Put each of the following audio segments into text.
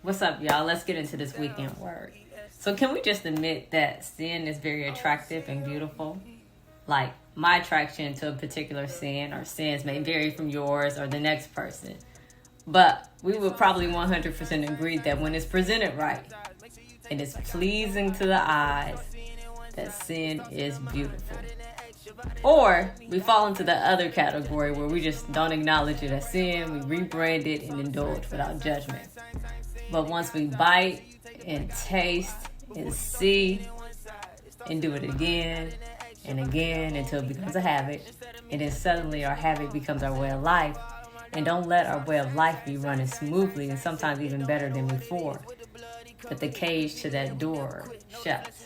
What's up, y'all? Let's get into this weekend word. So can we just admit that sin is very attractive and beautiful? Like, my attraction to a particular sin or sins may vary from yours or the next person. But we would probably 100% agree that when it's presented right and it's pleasing to the eyes, that sin is beautiful. Or we fall into the other category where we just don't acknowledge it as sin, we rebrand it and indulge without judgment. But once we bite and taste and see and do it again and again until it becomes a habit, and then suddenly our habit becomes our way of life, and don't let our way of life be running smoothly and sometimes even better than before. But the cage to that door shuts.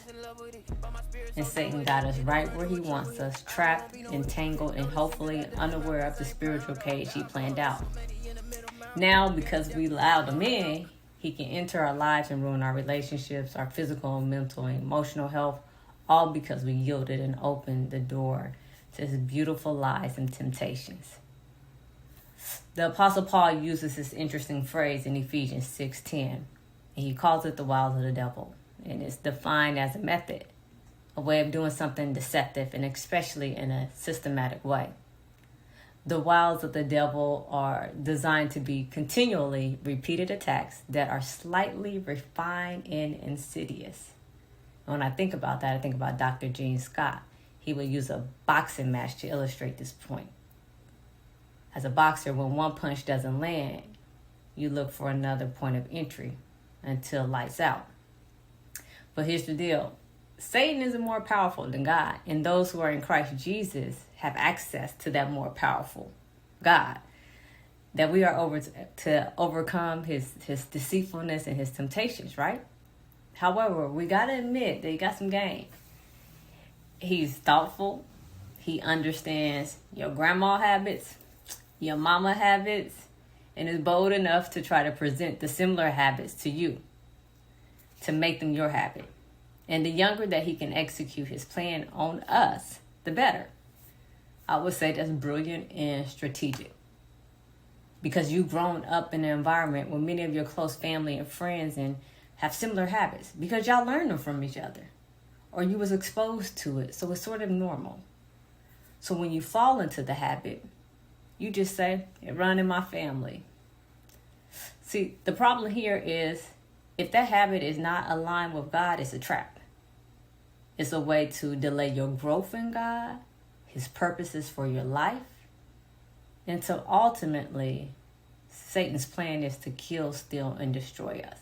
And Satan got us right where he wants us, trapped, entangled, and hopefully unaware of the spiritual cage he planned out. Now, because we allowed him in, he can enter our lives and ruin our relationships, our physical, mental, and emotional health, all because we yielded and opened the door to his beautiful lies and temptations. The Apostle Paul uses this interesting phrase in Ephesians 6:10, and he calls it the wiles of the devil, and it's defined as a method, a way of doing something deceptive, and especially in a systematic way. The wiles of the devil are designed to be continually repeated attacks that are slightly refined and insidious. When I think about that, I think about Dr. Gene Scott. He would use a boxing match to illustrate this point. As a boxer, when one punch doesn't land, you look for another point of entry until lights out. But here's the deal. Satan isn't more powerful than God, and those who are in Christ Jesus have access to that more powerful God. That we are to overcome his deceitfulness and his temptations, right? However, we got to admit that he got some game. He's thoughtful. He understands your grandma habits, your mama habits, and is bold enough to try to present the similar habits to you, to make them your habit. And the younger that he can execute his plan on us, the better. I would say that's brilliant and strategic. Because you've grown up in an environment where many of your close family and friends and have similar habits. Because y'all learned them from each other. Or you was exposed to it. So it's sort of normal. So when you fall into the habit, you just say, it run in my family. See, the problem here is, if that habit is not aligned with God, it's a trap. It's a way to delay your growth in God, his purposes for your life. And so ultimately, Satan's plan is to kill, steal, and destroy us.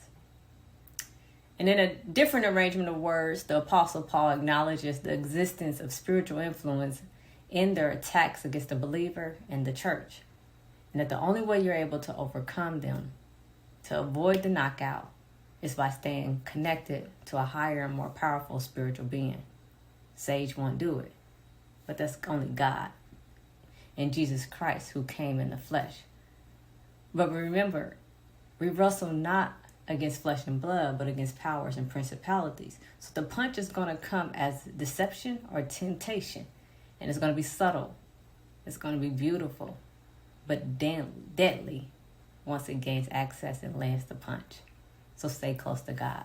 And in a different arrangement of words, the Apostle Paul acknowledges the existence of spiritual influence in their attacks against the believer and the church. And that the only way you're able to overcome them, to avoid the knockout, is by staying connected to a higher and more powerful spiritual being. Sage won't do it, but that's only God and Jesus Christ who came in the flesh. But remember, we wrestle not against flesh and blood, but against powers and principalities. So the punch is going to come as deception or temptation, and it's going to be subtle. It's going to be beautiful, but deadly once it gains access and lands the punch. So stay close to God.